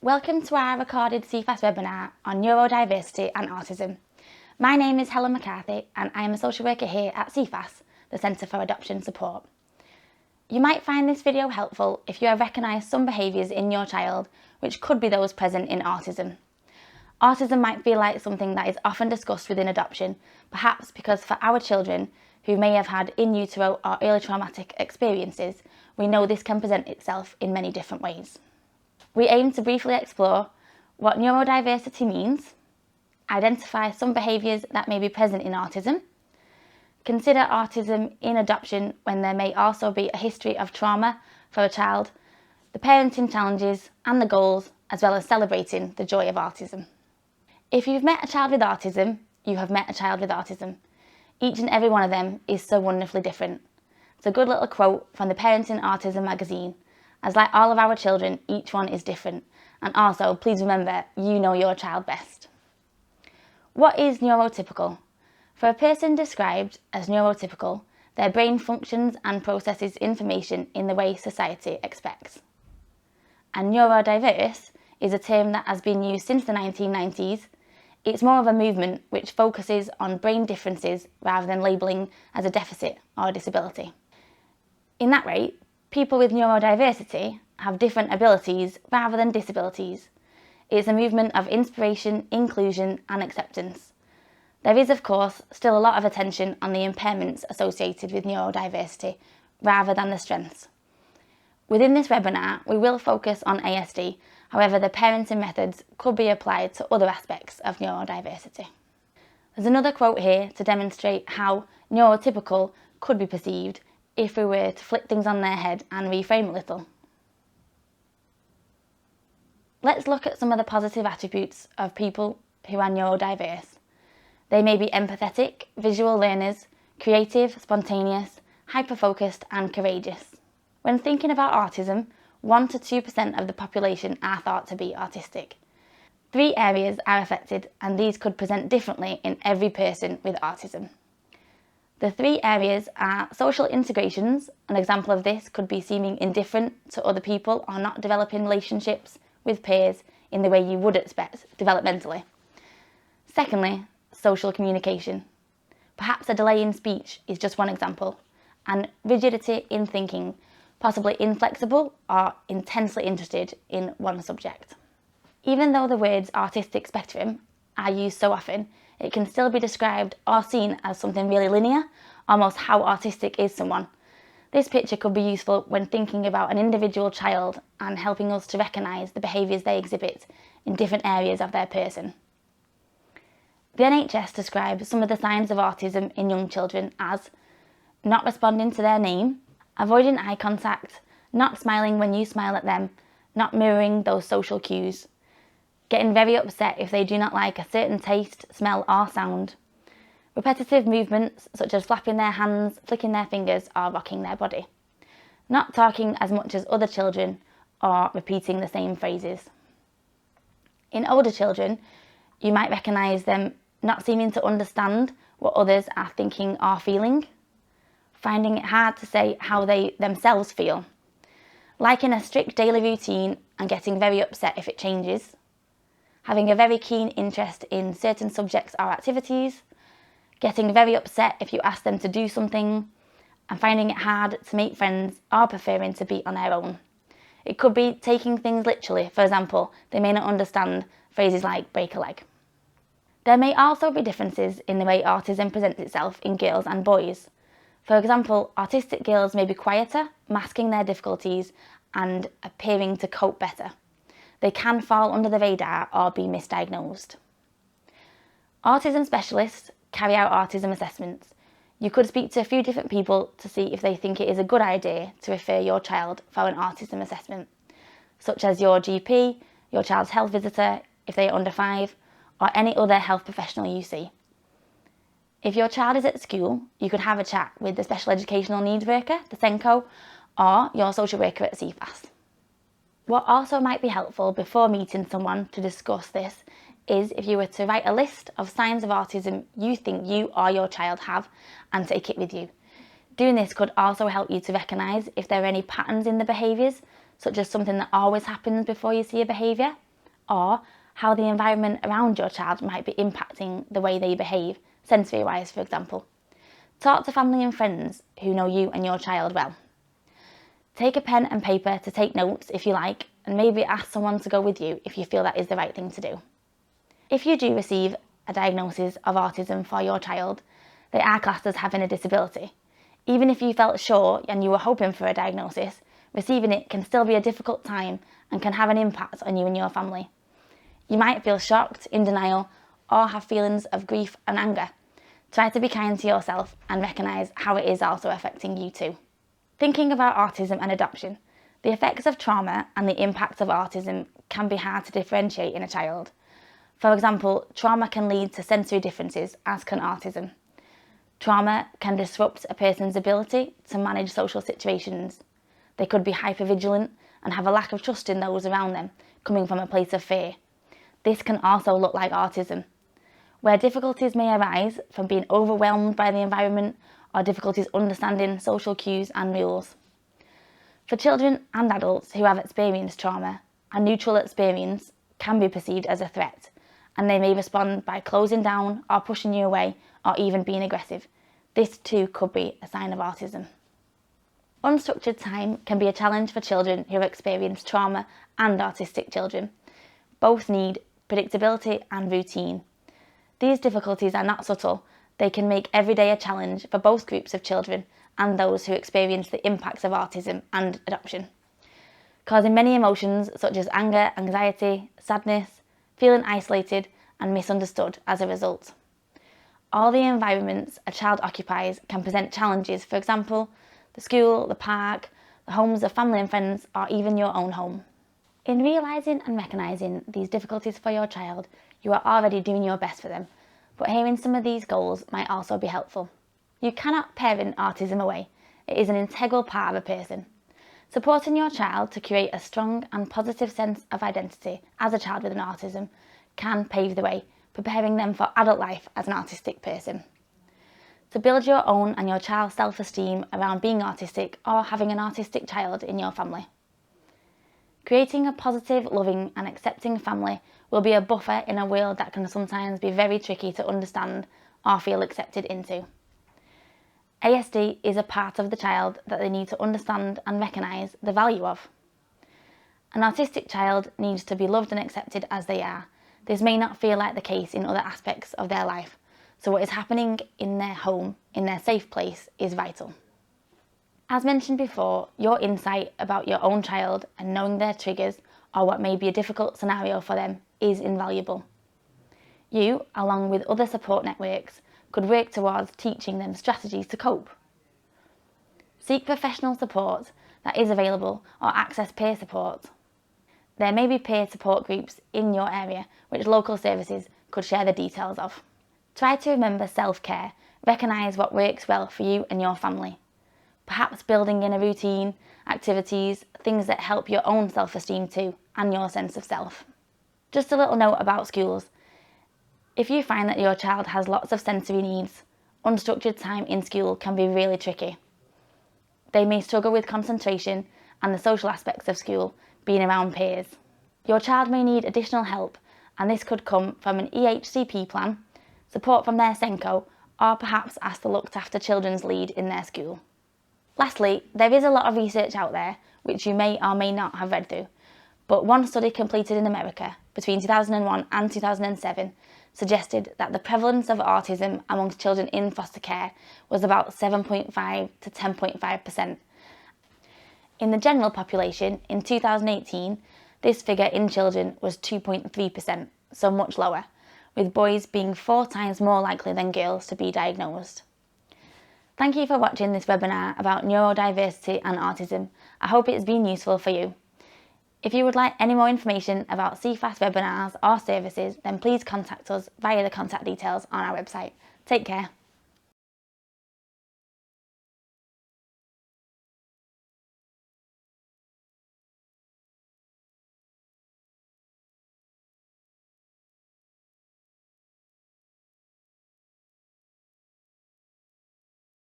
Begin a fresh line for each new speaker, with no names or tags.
Welcome to our recorded CFAS webinar on neurodiversity and autism. My name is Helen McCarthy and I am a social worker here at CFAS, the Centre for Adoption Support. You might find this video helpful if you have recognised some behaviours in your child which could be those present in autism. Autism might feel like something that is often discussed within adoption, perhaps because for our children who may have had in utero or early traumatic experiences, we know this can present itself in many different ways. We aim to briefly explore what neurodiversity means, identify some behaviours that may be present in autism, consider autism in adoption when there may also be a history of trauma for a child, the parenting challenges and the goals, as well as celebrating the joy of autism. If you've met a child with autism, you have met a child with autism. Each and every one of them is so wonderfully different. It's a good little quote from the Parenting Autism magazine. As like all of our children, each one is different. And also, please remember, you know your child best. What is neurotypical? For a person described as neurotypical, their brain functions and processes information in the way society expects. And neurodiverse is a term that has been used since the 1990s. It's more of a movement which focuses on brain differences rather than labelling as a deficit or a disability. In that way, people with neurodiversity have different abilities rather than disabilities. It's a movement of inspiration, inclusion and acceptance. There is, of course, still a lot of attention on the impairments associated with neurodiversity rather than the strengths. Within this webinar, we will focus on ASD, however the parenting methods could be applied to other aspects of neurodiversity. There's another quote here to demonstrate how neurotypical could be perceived if we were to flip things on their head and reframe a little. Let's look at some of the positive attributes of people who are neurodiverse. They may be empathetic, visual learners, creative, spontaneous, hyper-focused and courageous. When thinking about autism, 1 to 2% of the population are thought to be autistic. 3 areas are affected and these could present differently in every person with autism. The 3 areas are social integrations. An example of this could be seeming indifferent to other people or not developing relationships with peers in the way you would expect developmentally. Secondly, social communication. Perhaps a delay in speech is just one example, and rigidity in thinking, possibly inflexible or intensely interested in one subject. Even though the words autistic spectrum are used so often, it can still be described or seen as something really linear, almost how autistic is someone. This picture could be useful when thinking about an individual child and helping us to recognise the behaviours they exhibit in different areas of their person. The NHS describes some of the signs of autism in young children as not responding to their name, avoiding eye contact, not smiling when you smile at them, not mirroring those social cues, getting very upset if they do not like a certain taste, smell or sound, repetitive movements such as flapping their hands, flicking their fingers or rocking their body, not talking as much as other children or repeating the same phrases. In older children, you might recognise them not seeming to understand what others are thinking or feeling, finding it hard to say how they themselves feel, liking a strict daily routine and getting very upset if it changes, having a very keen interest in certain subjects or activities, getting very upset if you ask them to do something, and finding it hard to make friends or preferring to be on their own. It could be taking things literally. For example, they may not understand phrases like break a leg. There may also be differences in the way autism presents itself in girls and boys. For example, autistic girls may be quieter, masking their difficulties and appearing to cope better. They can fall under the radar or be misdiagnosed. Autism specialists carry out autism assessments. You could speak to a few different people to see if they think it is a good idea to refer your child for an autism assessment, such as your GP, your child's health visitor if they are under 5, or any other health professional you see. If your child is at school, you could have a chat with the Special Educational Needs Worker, the SENCO, or your social worker at CFAS. What also might be helpful before meeting someone to discuss this is if you were to write a list of signs of autism you think you or your child have and take it with you. Doing this could also help you to recognise if there are any patterns in the behaviours, such as something that always happens before you see a behaviour, or how the environment around your child might be impacting the way they behave, sensory-wise, for example. Talk to family and friends who know you and your child well. Take a pen and paper to take notes if you like, and maybe ask someone to go with you if you feel that is the right thing to do. If you do receive a diagnosis of autism for your child, they are classed as having a disability. Even if you felt sure and you were hoping for a diagnosis, receiving it can still be a difficult time and can have an impact on you and your family. You might feel shocked, in denial, or have feelings of grief and anger. Try to be kind to yourself and recognise how it is also affecting you too. Thinking about autism and adoption, the effects of trauma and the impact of autism can be hard to differentiate in a child. For example, trauma can lead to sensory differences, as can autism. Trauma can disrupt a person's ability to manage social situations. They could be hypervigilant and have a lack of trust in those around them, coming from a place of fear. This can also look like autism, where difficulties may arise from being overwhelmed by the environment or difficulties understanding social cues and rules. For children and adults who have experienced trauma, a neutral experience can be perceived as a threat, and they may respond by closing down or pushing you away or even being aggressive. This too could be a sign of autism. Unstructured time can be a challenge for children who experience trauma and autistic children. Both need predictability and routine. These difficulties are not subtle. They can make every day a challenge for both groups of children and those who experience the impacts of autism and adoption, causing many emotions such as anger, anxiety, sadness, feeling isolated and misunderstood as a result. All the environments a child occupies can present challenges, for example, the school, the park, the homes of family and friends, or even your own home. In realising and recognising these difficulties for your child, you are already doing your best for them, but hearing some of these goals might also be helpful. You cannot parent autism away. It is an integral part of a person. Supporting your child to create a strong and positive sense of identity as a child with an autism can pave the way, preparing them for adult life as an autistic person. To build your own and your child's self-esteem around being autistic or having an autistic child in your family. Creating a positive, loving and accepting family will be a buffer in a world that can sometimes be very tricky to understand or feel accepted into. ASD is a part of the child that they need to understand and recognise the value of. An autistic child needs to be loved and accepted as they are. This may not feel like the case in other aspects of their life, so what is happening in their home, in their safe place, is vital. As mentioned before, your insight about your own child and knowing their triggers or what may be a difficult scenario for them is invaluable. You, along with other support networks, could work towards teaching them strategies to cope. Seek professional support that is available or access peer support. There may be peer support groups in your area which local services could share the details of. Try to remember self-care, recognise what works well for you and your family. Perhaps building in a routine, activities, things that help your own self-esteem too, and your sense of self. Just a little note about schools. If you find that your child has lots of sensory needs, unstructured time in school can be really tricky. They may struggle with concentration and the social aspects of school, being around peers. Your child may need additional help, and this could come from an EHCP plan, support from their SENCO, or perhaps ask the looked after children's lead in their school. Lastly, there is a lot of research out there which you may or may not have read through, but one study completed in America between 2001 and 2007 suggested that the prevalence of autism amongst children in foster care was about 7.5 to 10.5%. In the general population in 2018, this figure in children was 2.3%, so much lower, with boys being 4 times more likely than girls to be diagnosed. Thank you for watching this webinar about neurodiversity and autism. I hope it's been useful for you. If you would like any more information about CFAS webinars or services, then please contact us via the contact details on our website. Take care.